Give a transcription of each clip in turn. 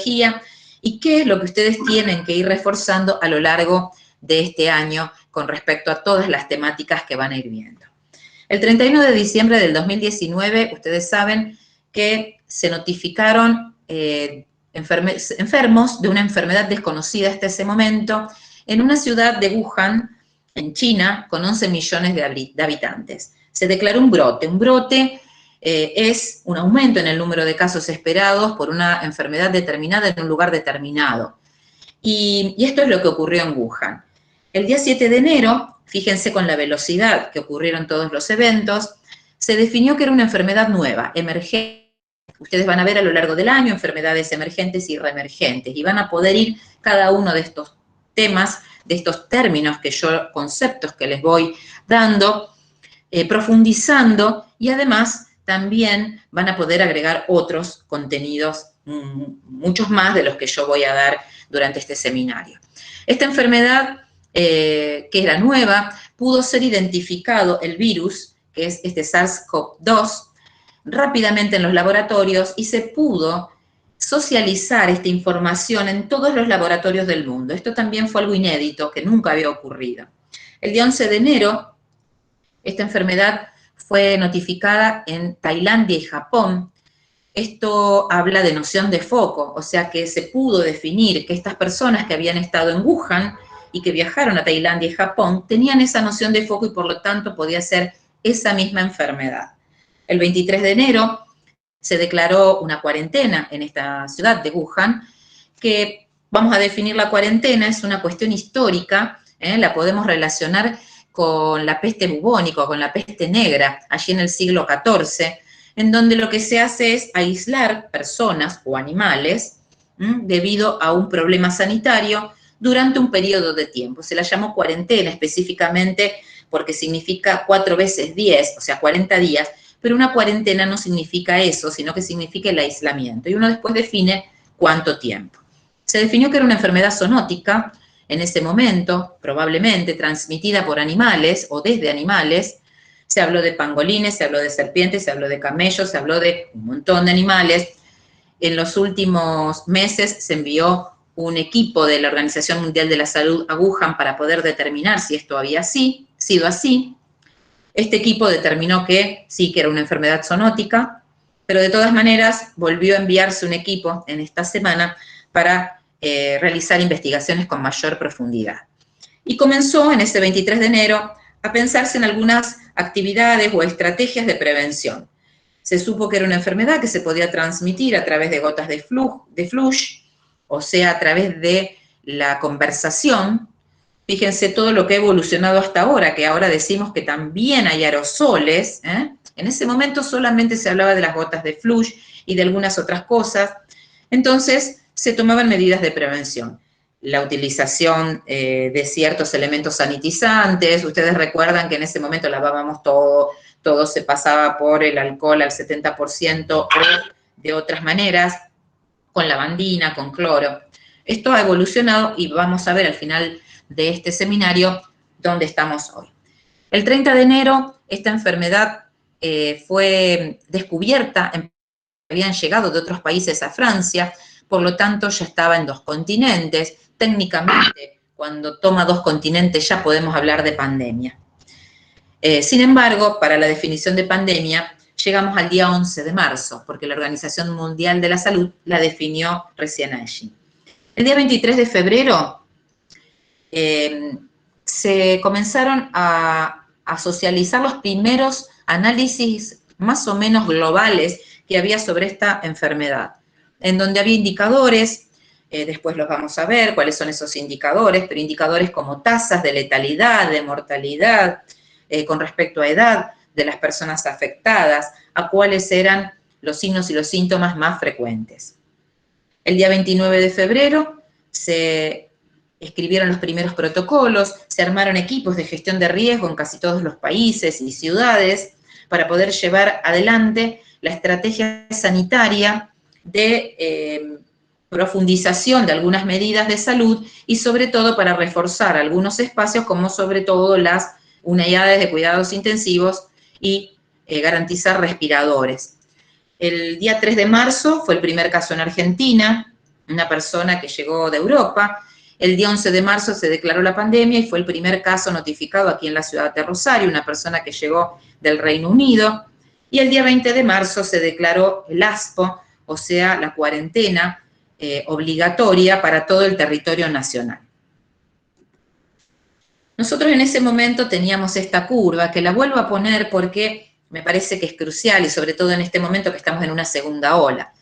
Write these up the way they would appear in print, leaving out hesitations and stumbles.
epidemiología y qué es lo que ustedes tienen que ir reforzando a lo largo de este año con respecto a todas las temáticas que van a ir viendo. El 31 de diciembre del 2019, ustedes saben que se notificaron enfermos de una enfermedad desconocida hasta ese momento en una ciudad de Wuhan, en China, con 11 millones de habitantes. Se declaró un brote. Un brote es un aumento en el número de casos esperados por una enfermedad determinada en un lugar determinado. Y esto es lo que ocurrió en Wuhan. El día 7 de enero, fíjense con la velocidad que ocurrieron todos los eventos, se definió que era una enfermedad nueva, emergente. Ustedes van a ver a lo largo del año enfermedades emergentes y reemergentes y van a poder ir cada uno de estos temas, de estos términos conceptos que les voy dando, profundizando y además también van a poder agregar otros contenidos, muchos más de los que yo voy a dar durante este seminario. Esta enfermedad, que era nueva, pudo ser identificado el virus, que es este SARS-CoV-2, rápidamente en los laboratorios y se pudo socializar esta información en todos los laboratorios del mundo. Esto también fue algo inédito, que nunca había ocurrido. El día 11 de enero, esta enfermedad fue notificada en Tailandia y Japón. Esto habla de noción de foco, o sea que se pudo definir que estas personas que habían estado en Wuhan y que viajaron a Tailandia y Japón tenían esa noción de foco y por lo tanto podía ser esa misma enfermedad. El 23 de enero se declaró una cuarentena en esta ciudad de Wuhan, que vamos a definir la cuarentena, es una cuestión histórica, la podemos relacionar con la peste bubónica o con la peste negra, allí en el siglo XIV, en donde lo que se hace es aislar personas o animales debido a un problema sanitario durante un periodo de tiempo. Se la llamó cuarentena específicamente porque significa 4 veces 10, o sea, 40 días, pero una cuarentena no significa eso, sino que significa el aislamiento. Y uno después define cuánto tiempo. Se definió que era una enfermedad zoonótica en ese momento, probablemente transmitida por animales o desde animales. Se habló de pangolines, se habló de serpientes, se habló de camellos, se habló de un montón de animales. En los últimos meses se envió un equipo de la Organización Mundial de la Salud a Wuhan para poder determinar si esto había sido así. Este equipo determinó que sí, que era una enfermedad zoonótica, pero de todas maneras volvió a enviarse un equipo en esta semana para realizar investigaciones con mayor profundidad. Y comenzó en ese 23 de enero a pensarse en algunas actividades o estrategias de prevención. Se supo que era una enfermedad que se podía transmitir a través de gotas de flush, o sea, a través de la conversación. Fíjense todo lo que ha evolucionado hasta ahora, que ahora decimos que también hay aerosoles. En ese momento solamente se hablaba de las gotas de flush y de algunas otras cosas. Entonces, se tomaban medidas de prevención. La utilización de ciertos elementos sanitizantes. Ustedes recuerdan que en ese momento lavábamos todo se pasaba por el alcohol al 70% o de otras maneras, con lavandina, con cloro. Esto ha evolucionado y vamos a ver al final de este seminario dónde estamos hoy. El 30 de enero esta enfermedad fue descubierta, habían llegado de otros países a Francia, por lo tanto ya estaba en 2 continentes. Técnicamente, cuando toma 2 continentes ya podemos hablar de pandemia. Sin embargo, para la definición de pandemia llegamos al día 11 de marzo, porque la Organización Mundial de la Salud la definió recién allí. El día 23 de febrero se comenzaron a socializar los primeros análisis más o menos globales que había sobre esta enfermedad, en donde había indicadores, después los vamos a ver cuáles son esos indicadores, pero indicadores como tasas de letalidad, de mortalidad, con respecto a edad de las personas afectadas, a cuáles eran los signos y los síntomas más frecuentes. El día 29 de febrero se escribieron los primeros protocolos, se armaron equipos de gestión de riesgo en casi todos los países y ciudades para poder llevar adelante la estrategia sanitaria de profundización de algunas medidas de salud y sobre todo para reforzar algunos espacios como sobre todo las unidades de cuidados intensivos y garantizar respiradores. El día 3 de marzo fue el primer caso en Argentina, una persona que llegó de Europa. El día 11 de marzo se declaró la pandemia y fue el primer caso notificado aquí en la ciudad de Rosario, una persona que llegó del Reino Unido. Y el día 20 de marzo se declaró el ASPO, o sea, la cuarentena obligatoria para todo el territorio nacional. Nosotros en ese momento teníamos esta curva, que la vuelvo a poner porque me parece que es crucial, y sobre todo en este momento que estamos en una segunda ola.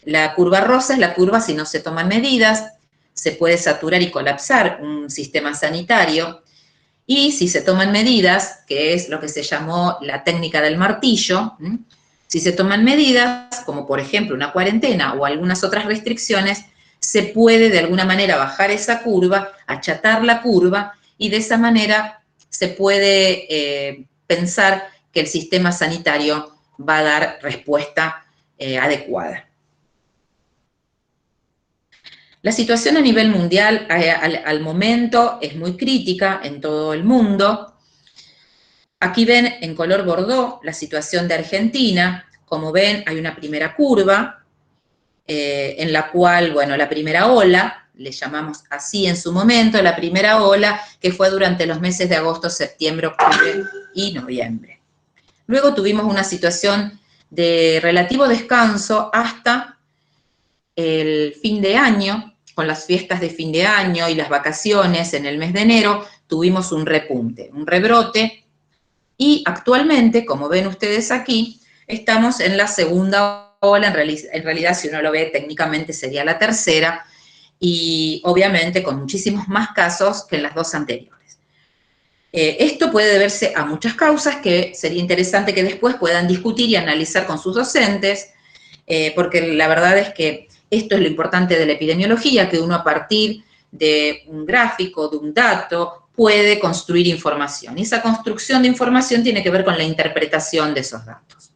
La curva rosa es la curva si no se toman medidas, se puede saturar y colapsar un sistema sanitario, y si se toman medidas, que es lo que se llamó la técnica del martillo, si se toman medidas, como por ejemplo una cuarentena o algunas otras restricciones, se puede de alguna manera bajar esa curva, achatar la curva, y de esa manera se puede pensar que el sistema sanitario va a dar respuesta adecuada. La situación a nivel mundial al momento es muy crítica en todo el mundo. Aquí ven en color bordó la situación de Argentina. Como ven, hay una primera curva en la cual, bueno, la primera ola, le llamamos así en su momento, la primera ola que fue durante los meses de agosto, septiembre, octubre y noviembre. Luego tuvimos una situación de relativo descanso hasta el fin de año. Con las fiestas de fin de año y las vacaciones en el mes de enero, tuvimos un repunte, un rebrote, y actualmente, como ven ustedes aquí, estamos en la segunda ola, en realidad si uno lo ve técnicamente sería la tercera, y obviamente con muchísimos más casos que en las dos anteriores. Esto puede deberse a muchas causas que sería interesante que después puedan discutir y analizar con sus docentes, porque la verdad es que esto es lo importante de la epidemiología, que uno a partir de un gráfico, de un dato, puede construir información. Y esa construcción de información tiene que ver con la interpretación de esos datos.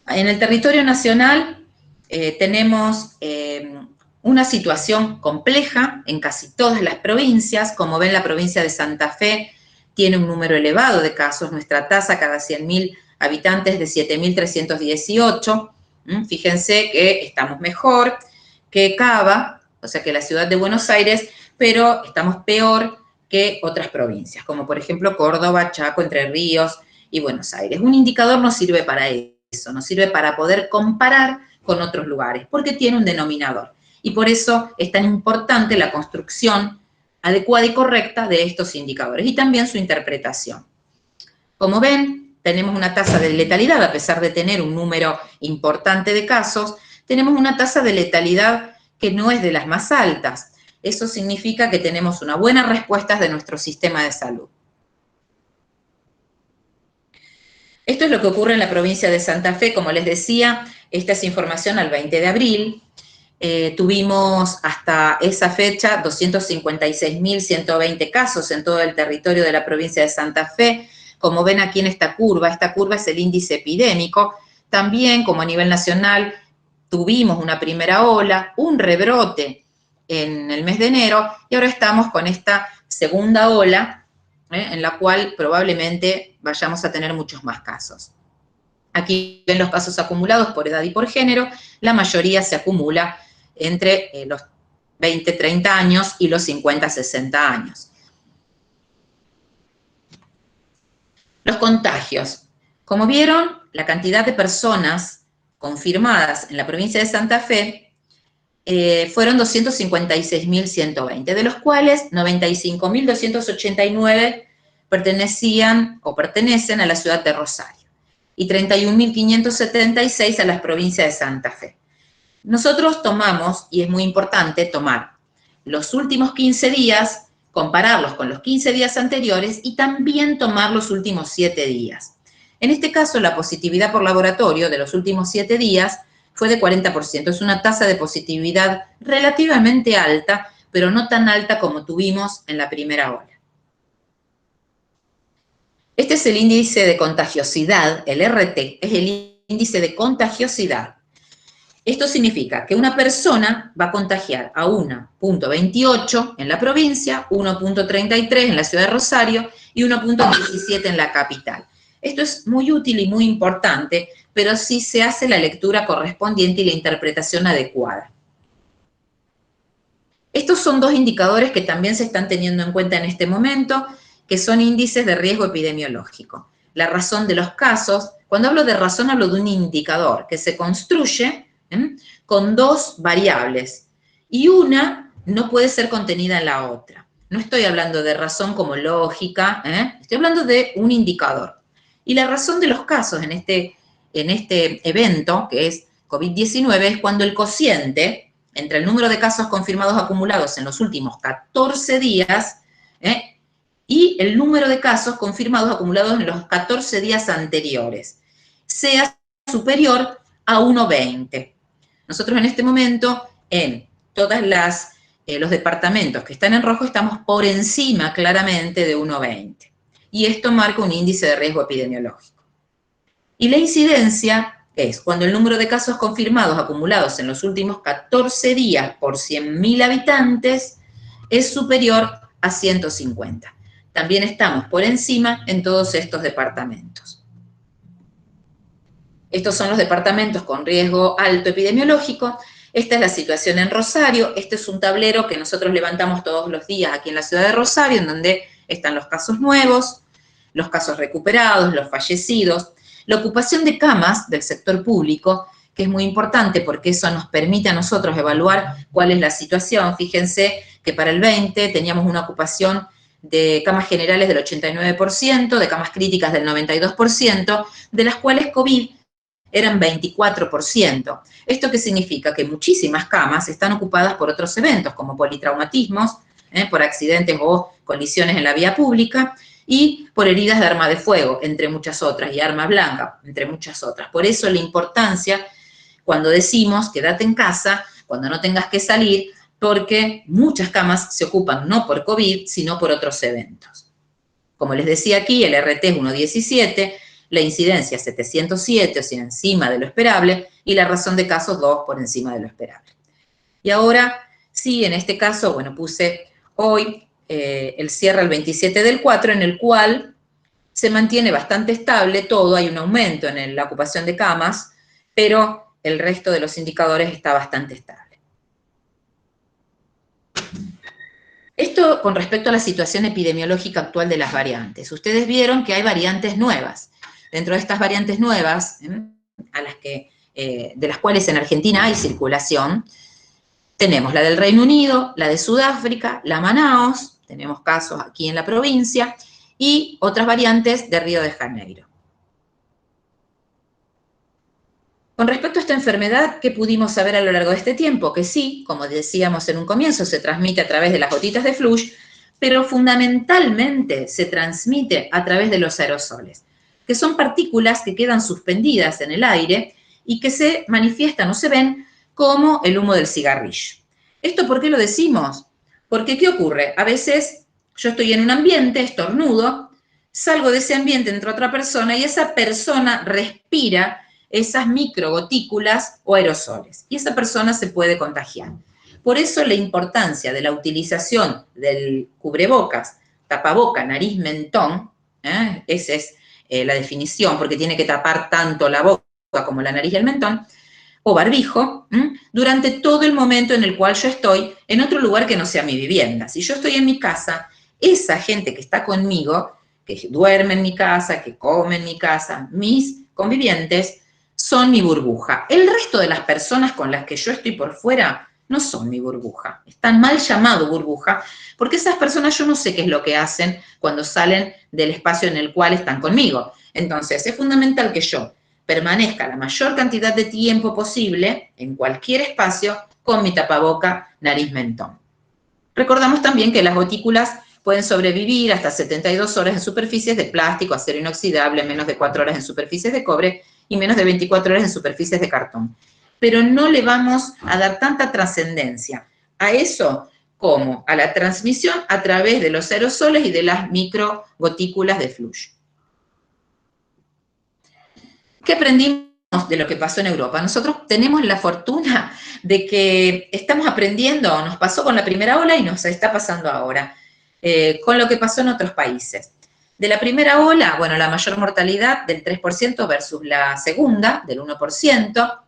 En el territorio nacional tenemos una situación compleja en casi todas las provincias. Como ven, la provincia de Santa Fe tiene un número elevado de casos. Nuestra tasa cada 100.000 habitantes de 7.318. Fíjense que estamos mejor que Cava, o sea que la ciudad de Buenos Aires, pero estamos peor que otras provincias, como por ejemplo Córdoba, Chaco, Entre Ríos y Buenos Aires. Un indicador nos sirve para eso, nos sirve para poder comparar con otros lugares, porque tiene un denominador. Y por eso es tan importante la construcción adecuada y correcta de estos indicadores, y también su interpretación. Como ven, tenemos una tasa de letalidad, a pesar de tener un número importante de casos, tenemos una tasa de letalidad que no es de las más altas. Eso significa que tenemos una buena respuesta de nuestro sistema de salud. Esto es lo que ocurre en la provincia de Santa Fe. Como les decía, esta es información al 20 de abril. Tuvimos hasta esa fecha 256.120 casos en todo el territorio de la provincia de Santa Fe. Como ven aquí en esta curva es el índice epidémico. También, como a nivel nacional, tuvimos una primera ola, un rebrote en el mes de enero, y ahora estamos con esta segunda ola, en la cual probablemente vayamos a tener muchos más casos. Aquí ven los casos acumulados por edad y por género. La mayoría se acumula entre los 20-30 años y los 50-60 años. Los contagios. Como vieron, la cantidad de personas confirmadas en la provincia de Santa Fe fueron 256.120, de los cuales 95.289 pertenecían o pertenecen a la ciudad de Rosario y 31.576 a las provincias de Santa Fe. Nosotros tomamos, y es muy importante tomar los últimos 15 días, compararlos con los 15 días anteriores y también tomar los últimos 7 días. En este caso, la positividad por laboratorio de los últimos 7 días fue de 40%. Es una tasa de positividad relativamente alta, pero no tan alta como tuvimos en la primera ola. Este es el índice de contagiosidad, el RT, es el índice de contagiosidad. Esto significa que una persona va a contagiar a 1.28 en la provincia, 1.33 en la ciudad de Rosario y 1.17 en la capital. Esto es muy útil y muy importante pero sí se hace la lectura correspondiente y la interpretación adecuada. Estos son dos indicadores que también se están teniendo en cuenta en este momento, que son índices de riesgo epidemiológico. La razón de los casos, cuando hablo de razón hablo de un indicador que se construye con dos variables y una no puede ser contenida en la otra. No estoy hablando de razón como lógica, estoy hablando de un indicador. Y la razón de los casos en este evento, que es COVID-19, es cuando el cociente entre el número de casos confirmados acumulados en los últimos 14 días y el número de casos confirmados acumulados en los 14 días anteriores sea superior a 1,20. Nosotros en este momento, en todos los departamentos que están en rojo, estamos por encima claramente de 1,20. Y esto marca un índice de riesgo epidemiológico. Y la incidencia es cuando el número de casos confirmados acumulados en los últimos 14 días por 100.000 habitantes es superior a 150. También estamos por encima en todos estos departamentos. Estos son los departamentos con riesgo alto epidemiológico. Esta es la situación en Rosario. Este es un tablero que nosotros levantamos todos los días aquí en la ciudad de Rosario, en donde están los casos nuevos, los casos recuperados, los fallecidos. La ocupación de camas del sector público, que es muy importante porque eso nos permite a nosotros evaluar cuál es la situación. Fíjense que para el 20 teníamos una ocupación de camas generales del 89%, de camas críticas del 92%, de las cuales COVID eran 24%. ¿Esto qué significa? Que muchísimas camas están ocupadas por otros eventos, como politraumatismos, por accidentes o colisiones en la vía pública, y por heridas de arma de fuego, entre muchas otras, y arma blanca, entre muchas otras. Por eso la importancia cuando decimos quédate en casa, cuando no tengas que salir, porque muchas camas se ocupan no por COVID, sino por otros eventos. Como les decía aquí, el RT es 1,17, la incidencia 707, o sea, encima de lo esperable, y la razón de casos 2 por encima de lo esperable. Y ahora, sí, en este caso, bueno, puse hoy el cierre el 27/4, en el cual se mantiene bastante estable todo, hay un aumento en la ocupación de camas, pero el resto de los indicadores está bastante estable. Esto con respecto a la situación epidemiológica actual de las variantes. Ustedes vieron que hay variantes nuevas. Dentro de estas variantes nuevas, de las cuales en Argentina hay circulación, tenemos la del Reino Unido, la de Sudáfrica, la Manaos, tenemos casos aquí en la provincia, y otras variantes de Río de Janeiro. Con respecto a esta enfermedad, ¿qué pudimos saber a lo largo de este tiempo? Que sí, como decíamos en un comienzo, se transmite a través de las gotitas de flush, pero fundamentalmente se transmite a través de los aerosoles, que son partículas que quedan suspendidas en el aire y que se manifiestan o se ven como el humo del cigarrillo. ¿Esto por qué lo decimos? Porque, ¿qué ocurre? A veces yo estoy en un ambiente, estornudo, salgo de ese ambiente, entra otra persona y esa persona respira esas microgotículas o aerosoles, y esa persona se puede contagiar. Por eso la importancia de la utilización del cubrebocas, tapaboca, nariz, mentón, esa es la definición, porque tiene que tapar tanto la boca como la nariz y el mentón, o barbijo, durante todo el momento en el cual yo estoy en otro lugar que no sea mi vivienda. Si yo estoy en mi casa, esa gente que está conmigo, que duerme en mi casa, que come en mi casa, mis convivientes, son mi burbuja. El resto de las personas con las que yo estoy por fuera no son mi burbuja. Están mal llamado burbuja, porque esas personas yo no sé qué es lo que hacen cuando salen del espacio en el cual están conmigo. Entonces, es fundamental que yo permanezca la mayor cantidad de tiempo posible en cualquier espacio con mi tapaboca, nariz, mentón. Recordamos también que las gotículas pueden sobrevivir hasta 72 horas en superficies de plástico, acero inoxidable, menos de 4 horas en superficies de cobre y menos de 24 horas en superficies de cartón. Pero no le vamos a dar tanta trascendencia a eso como a la transmisión a través de los aerosoles y de las microgotículas de flujo. ¿Qué aprendimos de lo que pasó en Europa? Nosotros tenemos la fortuna de que estamos aprendiendo, nos pasó con la primera ola y nos está pasando ahora, con lo que pasó en otros países. De la primera ola, bueno, la mayor mortalidad del 3% versus la segunda, del 1%,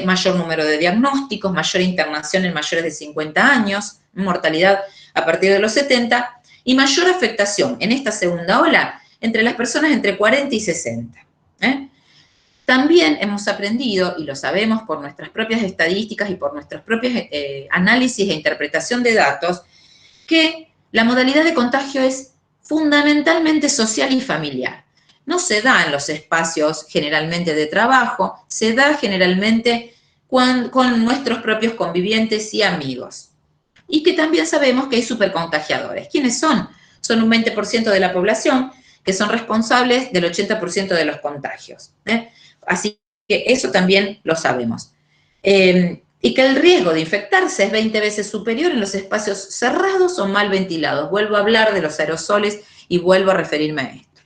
mayor número de diagnósticos, mayor internación en mayores de 50 años, mortalidad a partir de los 70, y mayor afectación en esta segunda ola entre las personas entre 40 y 60. También hemos aprendido, y lo sabemos por nuestras propias estadísticas y por nuestros propios análisis e interpretación de datos, que la modalidad de contagio es fundamentalmente social y familiar. No se da en los espacios generalmente de trabajo, se da generalmente con nuestros propios convivientes y amigos. Y que también sabemos que hay supercontagiadores. ¿Quiénes son? Son un 20% de la población que son responsables del 80% de los contagios. Así que eso también lo sabemos. Y que el riesgo de infectarse es 20 veces superior en los espacios cerrados o mal ventilados. Vuelvo a hablar de los aerosoles y vuelvo a referirme a esto.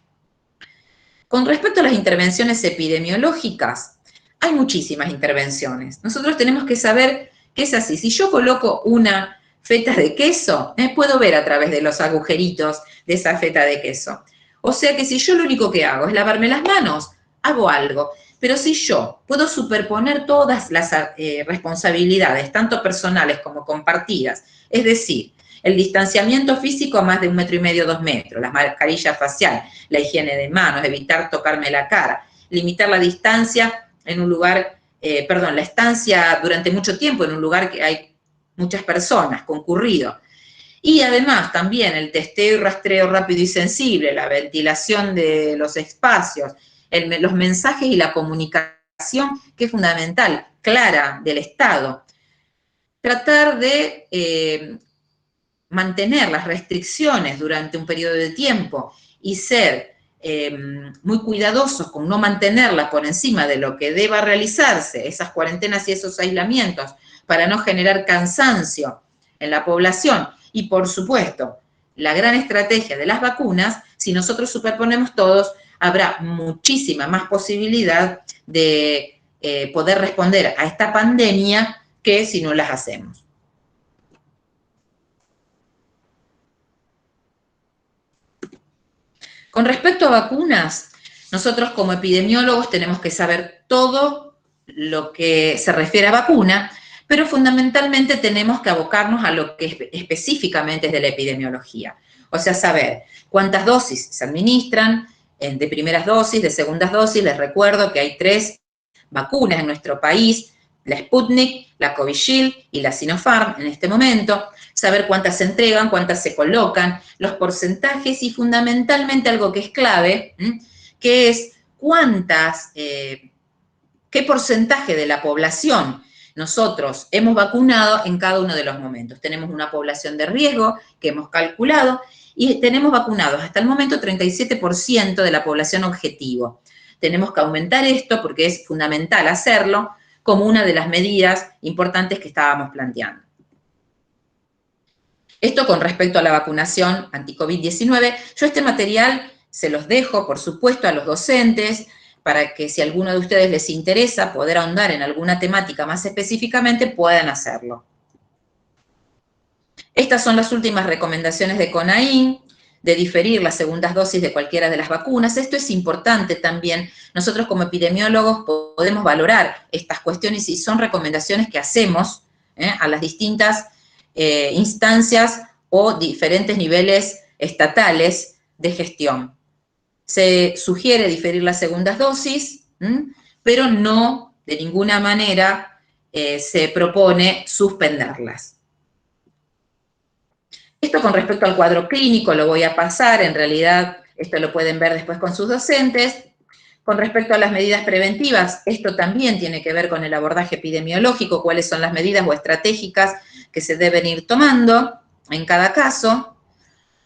Con respecto a las intervenciones epidemiológicas, hay muchísimas intervenciones. Nosotros tenemos que saber que es así. Si yo coloco una feta de queso, puedo ver a través de los agujeritos de esa feta de queso. O sea que si yo lo único que hago es lavarme las manos, hago algo. Pero si yo puedo superponer todas las responsabilidades, tanto personales como compartidas, es decir, el distanciamiento físico a más de 1,5 metros, 2 metros, la mascarilla facial, la higiene de manos, evitar tocarme la cara, limitar la distancia en un lugar, la estancia durante mucho tiempo en un lugar que hay muchas personas, concurrido. Y además también el testeo y rastreo rápido y sensible, la ventilación de los espacios, los mensajes y la comunicación, que es fundamental, clara, del Estado. Tratar de mantener las restricciones durante un periodo de tiempo y ser muy cuidadosos con no mantenerlas por encima de lo que deba realizarse, esas cuarentenas y esos aislamientos, para no generar cansancio en la población. Y por supuesto, la gran estrategia de las vacunas, si nosotros superponemos todos, habrá muchísima más posibilidad de poder responder a esta pandemia que si no las hacemos. Con respecto a vacunas, nosotros como epidemiólogos tenemos que saber todo lo que se refiere a vacuna, pero fundamentalmente tenemos que abocarnos a lo que específicamente es de la epidemiología. O sea, saber cuántas dosis se administran, de primeras dosis, de segundas dosis. Les recuerdo que hay 3 vacunas en nuestro país, la Sputnik, la Covishield y la Sinopharm en este momento. Saber cuántas se entregan, cuántas se colocan, los porcentajes y fundamentalmente algo que es clave, que es qué porcentaje de la población nosotros hemos vacunado en cada uno de los momentos. Tenemos una población de riesgo que hemos calculado y tenemos vacunados hasta el momento 37% de la población objetivo. Tenemos que aumentar esto porque es fundamental hacerlo como una de las medidas importantes que estábamos planteando. Esto con respecto a la vacunación anti-COVID-19. Yo este material se los dejo, por supuesto, a los docentes, para que si a alguno de ustedes les interesa poder ahondar en alguna temática más específicamente, puedan hacerlo. Estas son las últimas recomendaciones de CONAIN, de diferir las segundas dosis de cualquiera de las vacunas. Esto es importante también. Nosotros como epidemiólogos podemos valorar estas cuestiones y son recomendaciones que hacemos a las distintas instancias o diferentes niveles estatales de gestión. Se sugiere diferir las segundas dosis, pero no de ninguna manera se propone suspenderlas. Esto con respecto al cuadro clínico lo voy a pasar, en realidad esto lo pueden ver después con sus docentes. Con respecto a las medidas preventivas, esto también tiene que ver con el abordaje epidemiológico, cuáles son las medidas o estratégicas que se deben ir tomando en cada caso.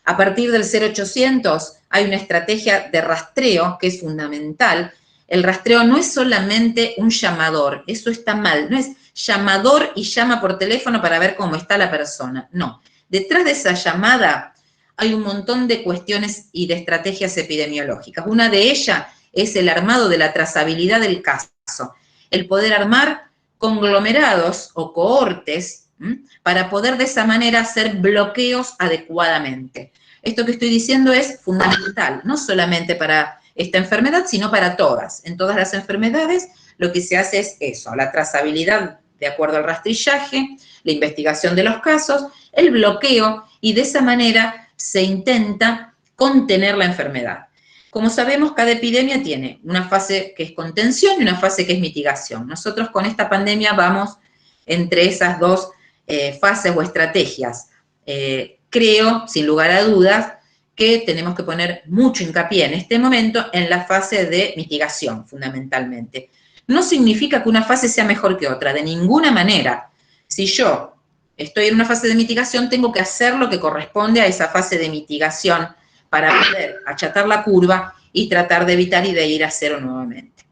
A partir del 0800 hay una estrategia de rastreo que es fundamental. El rastreo no es solamente un llamador, eso está mal, no es llamador y llama por teléfono para ver cómo está la persona, no. Detrás de esa llamada hay un montón de cuestiones y de estrategias epidemiológicas. Una de ellas es el armado de la trazabilidad del caso, el poder armar conglomerados o cohortes para poder de esa manera hacer bloqueos adecuadamente. Esto que estoy diciendo es fundamental, no solamente para esta enfermedad, sino para todas. En todas las enfermedades lo que se hace es eso, la trazabilidad de acuerdo al rastrillaje, la investigación de los casos, el bloqueo, y de esa manera se intenta contener la enfermedad. Como sabemos, cada epidemia tiene una fase que es contención y una fase que es mitigación. Nosotros con esta pandemia vamos entre esas dos fases o estrategias. Creo, sin lugar a dudas, que tenemos que poner mucho hincapié en este momento en la fase de mitigación, fundamentalmente. No significa que una fase sea mejor que otra, de ninguna manera. Si yo estoy en una fase de mitigación, tengo que hacer lo que corresponde a esa fase de mitigación para poder achatar la curva y tratar de evitar y de ir a cero nuevamente.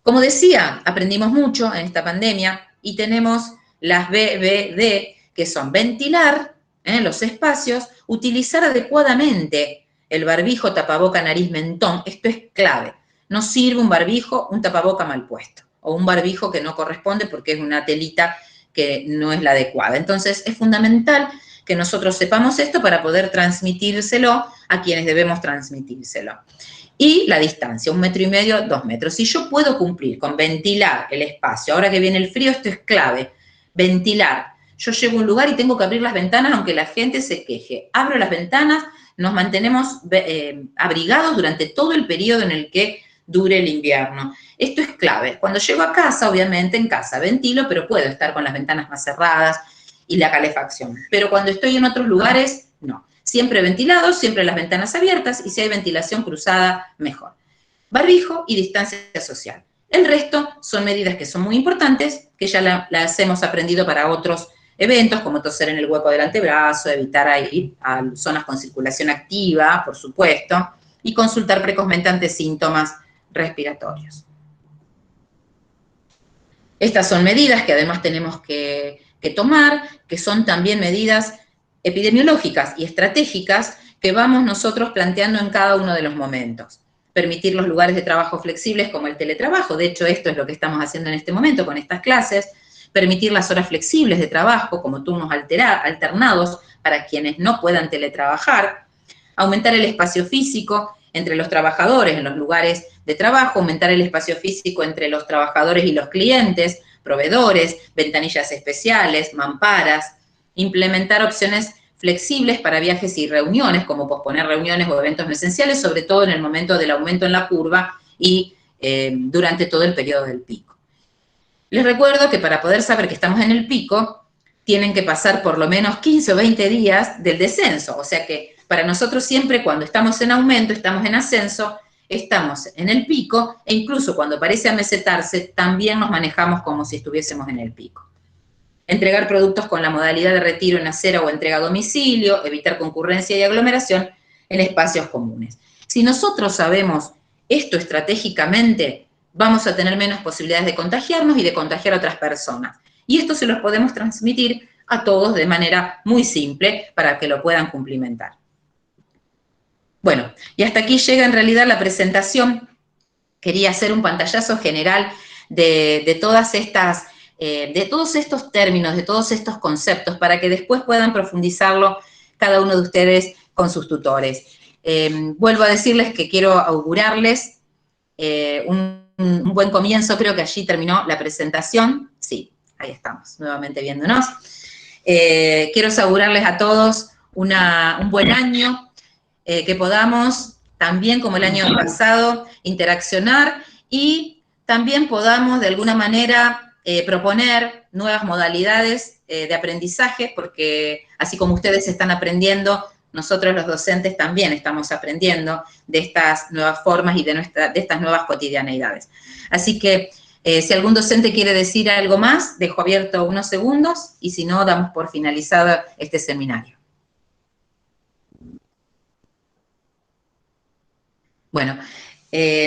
Como decía, aprendimos mucho en esta pandemia y tenemos las BBD, que son ventilar los espacios, utilizar adecuadamente el barbijo, tapaboca, nariz, mentón. Esto es clave. No sirve un barbijo, un tapaboca mal puesto, o un barbijo que no corresponde porque es una telita que no es la adecuada. Entonces, es fundamental que nosotros sepamos esto para poder transmitírselo a quienes debemos transmitírselo. Y la distancia, 1,5 metros, 2 metros. Si yo puedo cumplir con ventilar el espacio, ahora que viene el frío, esto es clave, ventilar. Yo llego a un lugar y tengo que abrir las ventanas aunque la gente se queje. Abro las ventanas, nos mantenemos abrigados durante todo el periodo en el que dure el invierno. Esto es clave. Cuando llego a casa, obviamente en casa ventilo, pero puedo estar con las ventanas más cerradas y la calefacción. Pero cuando estoy en otros lugares, no. Siempre ventilados, siempre las ventanas abiertas, y si hay ventilación cruzada, mejor. Barbijo y distancia social. El resto son medidas que son muy importantes, que ya las hemos aprendido para otros eventos, como toser en el hueco del antebrazo, evitar ir a zonas con circulación activa, por supuesto, y consultar precozmente ante síntomas respiratorios. Estas son medidas que además tenemos que tomar, que son también medidas epidemiológicas y estratégicas que vamos nosotros planteando en cada uno de los momentos. Permitir los lugares de trabajo flexibles como el teletrabajo, de hecho esto es lo que estamos haciendo en este momento con estas clases. Permitir las horas flexibles de trabajo como turnos alternados para quienes no puedan teletrabajar. Aumentar el espacio físico entre los trabajadores en los lugares de trabajo, aumentar el espacio físico entre los trabajadores y los clientes, proveedores, ventanillas especiales, mamparas, implementar opciones flexibles para viajes y reuniones, como posponer reuniones o eventos no esenciales, sobre todo en el momento del aumento en la curva y durante todo el periodo del pico. Les recuerdo que para poder saber que estamos en el pico, tienen que pasar por lo menos 15 o 20 días del descenso, o sea que para nosotros siempre cuando estamos en aumento, estamos en ascenso, estamos en el pico, e incluso cuando parece amesetarse, también nos manejamos como si estuviésemos en el pico. Entregar productos con la modalidad de retiro en acera o entrega a domicilio, evitar concurrencia y aglomeración en espacios comunes. Si nosotros sabemos esto estratégicamente, vamos a tener menos posibilidades de contagiarnos y de contagiar a otras personas. Y esto se los podemos transmitir a todos de manera muy simple para que lo puedan cumplimentar. Bueno, y hasta aquí llega en realidad la presentación. Quería hacer un pantallazo general de todas estas, de todos estos términos, de todos estos conceptos, para que después puedan profundizarlo cada uno de ustedes con sus tutores. Vuelvo a decirles que quiero augurarles un buen comienzo, creo que allí terminó la presentación. Sí, ahí estamos, nuevamente viéndonos. Quiero augurarles a todos un buen año, que podamos también, como el año pasado, interaccionar y también podamos de alguna manera proponer nuevas modalidades de aprendizaje, porque así como ustedes están aprendiendo, nosotros los docentes también estamos aprendiendo de estas nuevas formas y de estas nuevas cotidianeidades. Así que si algún docente quiere decir algo más, dejo abierto unos segundos y si no, damos por finalizado este seminario. Bueno,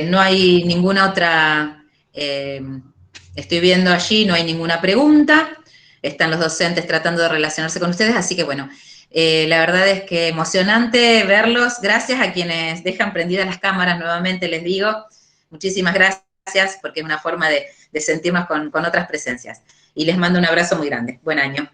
no hay ninguna otra, estoy viendo allí, no hay ninguna pregunta, están los docentes tratando de relacionarse con ustedes, así que bueno, la verdad es que emocionante verlos, gracias a quienes dejan prendidas las cámaras, nuevamente les digo, muchísimas gracias, porque es una forma de sentirnos con otras presencias. Y les mando un abrazo muy grande, buen año.